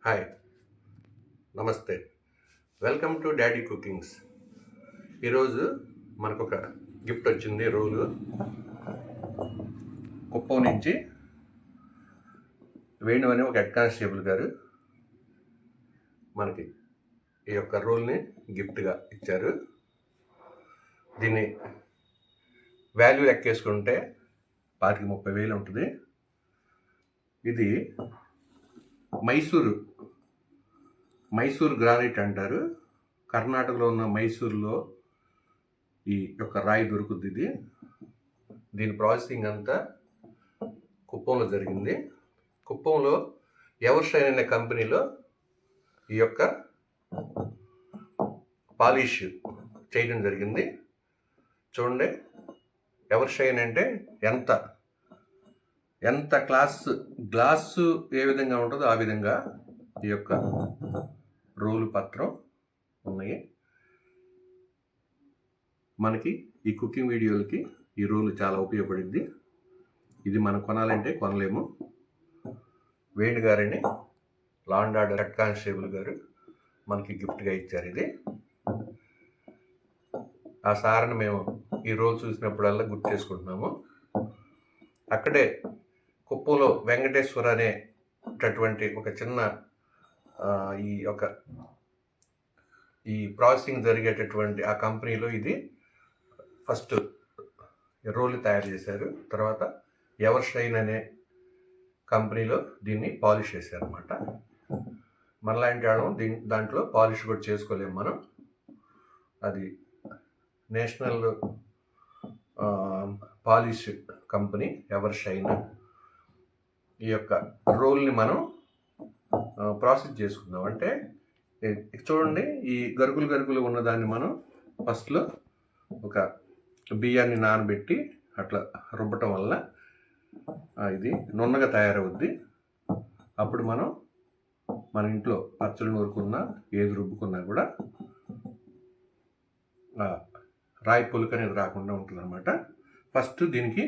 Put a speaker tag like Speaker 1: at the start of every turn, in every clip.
Speaker 1: Hi, నమస్తే. Welcome to daddy cookings. ఈరోజు మనకు ఒక గిఫ్ట్ వచ్చింది. రోలు కుప్పం నుంచి వేణు అని ఒక హెడ్ కానిస్టేబుల్ గారు మనకి ఈ యొక్క రోల్ని గిఫ్ట్గా ఇచ్చారు. దీన్ని వాల్యూ లెక్కేసుకుంటే 25,000-30,000 ఉంటుంది. ఇది మైసూర్ గ్రానైట్ అంటారు. కర్ణాటకలో ఉన్న మైసూర్లో ఈ యొక్క రాయి దొరుకుతుంది. దీని ప్రాసెసింగ్ అంతా కుప్పంలో జరిగింది. కుప్పంలో ఎవర్ షైన్ అనే కంపెనీలో ఈ యొక్క పాలిష్ చేయడం జరిగింది. చూడండి, ఎవర్ షైన్ అంటే ఎంత గ్లాసు ఏ విధంగా ఉంటుందో ఆ విధంగా ఈ యొక్క రోలు పత్రం ఉన్నాయి. మనకి ఈ కుకింగ్ వీడియోలకి ఈ రోలు చాలా ఉపయోగపడింది. ఇది మనం కొనాలంటే కొనలేము. వేణు గారని law and order head constable గారు మనకి గిఫ్ట్గా ఇచ్చారు. ఇది ఆ సార్ని మేము ఈ రోల్ చూసినప్పుడల్లా గుర్తు చేసుకుంటున్నాము. అక్కడే కుప్పంలో వెంకటేశ్వర అనేటటువంటి ఒక చిన్న ఈ ప్రాసెసింగ్ జరిగేటటువంటి ఆ కంపెనీలో ఇది ఫస్ట్ రోల్ తయారు చేశారు. తర్వాత ఎవర్ షైన్ అనే కంపెనీలో దీన్ని పాలిష్ చేశారు అనమాట. మనలాంటి వాళ్ళం దాంట్లో పాలిష్ కూడా చేసుకోలేము మనం. అది national polish company ever shine. ఈ యొక్క రోల్ని మనం ప్రాసెస్ చేసుకుందాం. అంటే చూడండి, ఈ గరుగులు ఉన్నదాన్ని మనం ఫస్ట్లో ఒక బియ్యాన్ని నానబెట్టి అట్లా రుబ్బటం వల్ల ఇది నున్నగా తయారవుద్ది. అప్పుడు మన ఇంట్లో పచ్చళ్ళు నూరుకున్నా ఏది రుబ్బుకున్నా కూడా రాయి పులుకు అనేది రాకుండా ఉంటుంది అనమాట. ఫస్ట్ దీనికి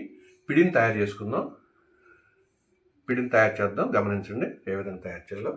Speaker 1: పిడిని తయారు చేసుకుందాం. పిడిని తయారు చేద్దాం. గమనించండి ఏ విధంగా తయారు చేయాలో.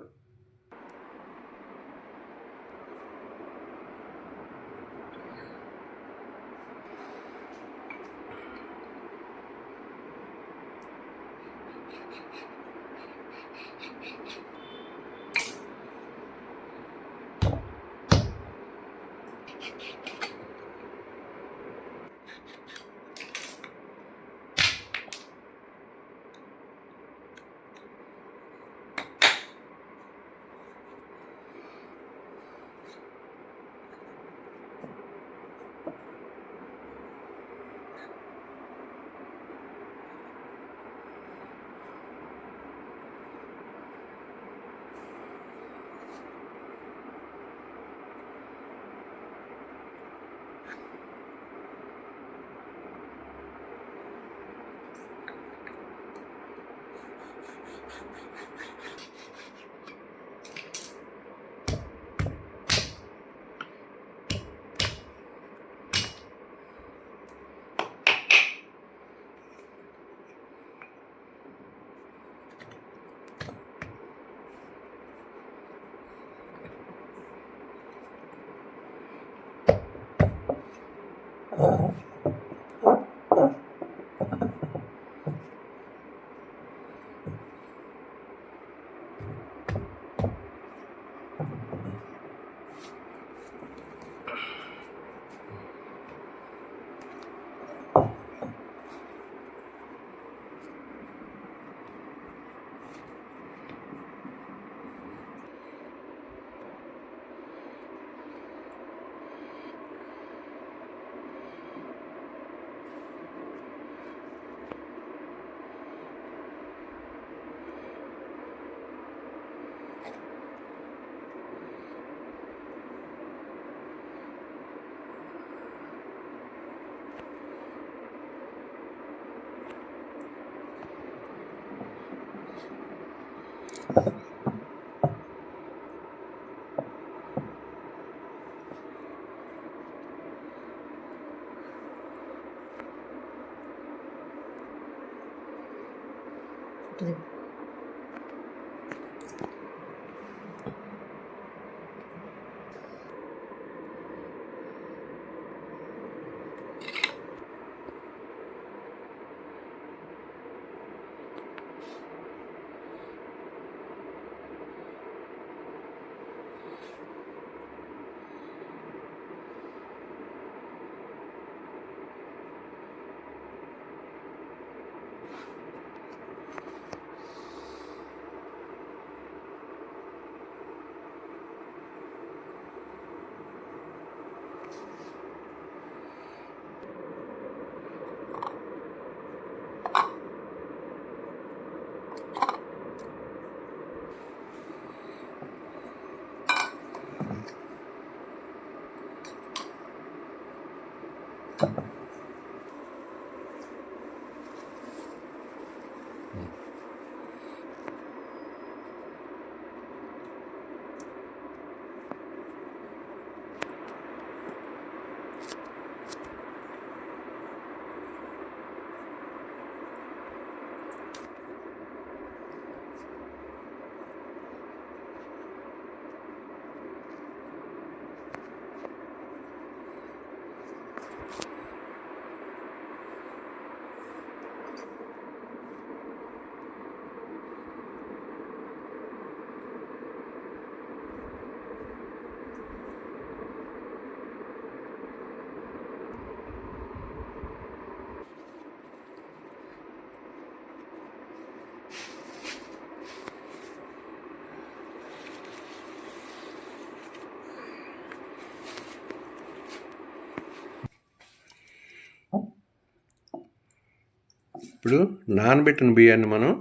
Speaker 1: ఇప్పుడు నానబెట్టిన బియ్యాన్ని మనం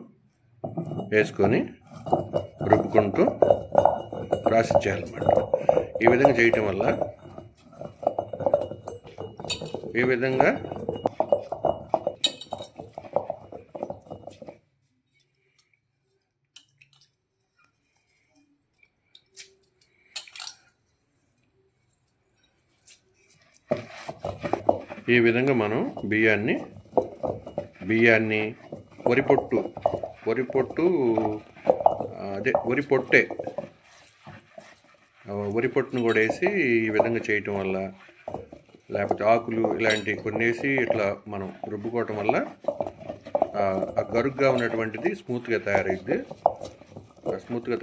Speaker 1: వేసుకొని రుబ్బుకుంటూ ప్రాసెస్ చేయాలన్నమాట. ఈ విధంగా చేయటం వల్ల ఈ విధంగా మనం బియ్యాన్ని వరి పొట్టును కూడా వేసి ఈ విధంగా చేయటం వల్ల, లేకపోతే ఆకులు ఇలాంటివి కొన్ని వేసి ఇట్లా మనం రుబ్బుకోవటం వల్ల ఆ గరుగ్గా ఉన్నటువంటిది స్మూత్గా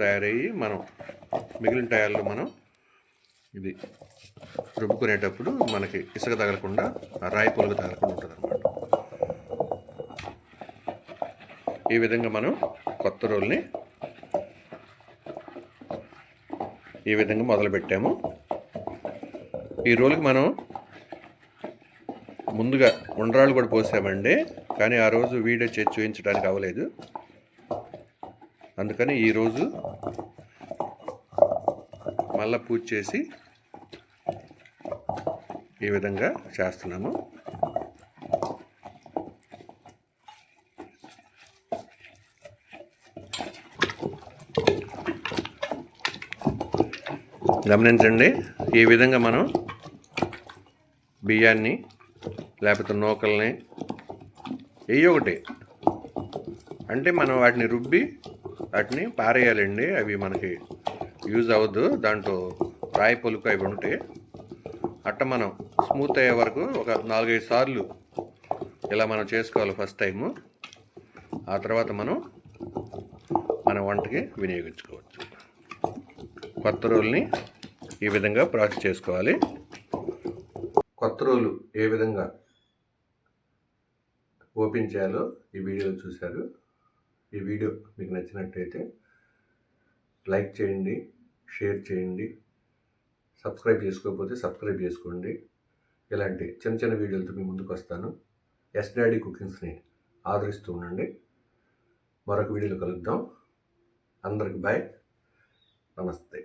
Speaker 1: తయారయ్యి మనం మిగిలిన టయాల్లో మనం ఇది రుబ్బుకునేటప్పుడు మనకి ఇసుక తగలకుండా, రాయి పొలుగు తగలకుండా ఉంటుంది అన్నమాట. ఈ విధంగా మనం కొత్త రోల్ని ఈ విధంగా మొదలుపెట్టాము. ఈ రోల్కి మనం ముందుగా ఉండ్రాళ్ళు కూడా పోసామండి, కానీ ఆ రోజు వీడియో చేసి చూపించడానికి అవ్వలేదు. అందుకని ఈరోజు మళ్ళీ పూజ చేసి ఈ విధంగా చేస్తున్నాము. గమనించండి, ఈ విధంగా మనం బియ్యాన్ని లేకపోతే నూకల్ని ఒకటి అంటే మనం వాటిని రుబ్బి వాటిని పారేయాలండి. అవి మనకి యూజ్ అవ్వద్దు, దాంట్లో రాయి పొలుకు అవి ఉంటాయి. అట్ట మనం స్మూత్ అయ్యే వరకు ఒక 4-5 సార్లు ఇలా మనం చేసుకోవాలి ఫస్ట్ టైము. ఆ తర్వాత మనం మన వంటకి వినియోగించుకోవచ్చు. కొత్త రోల్ని ఈ విధంగా ప్రాసెస్ చేసుకోవాలి. కొత్త రోలు ఏ విధంగా ఓపెన్ చేయాలో ఈ వీడియోలో చూశారు. ఈ వీడియో మీకు నచ్చినట్టయితే లైక్ చేయండి, షేర్ చేయండి, సబ్స్క్రైబ్ చేసుకోకపోతే సబ్స్క్రైబ్ చేసుకోండి. ఇలాంటి చిన్న చిన్న వీడియోలతో మీ ముందుకు వస్తాను. ఎస్ డాడీ కుకింగ్స్ని ఆదరిస్తూ ఉండండి. మరొక వీడియోలో కలుద్దాం. అందరికి బాయ్, నమస్తే.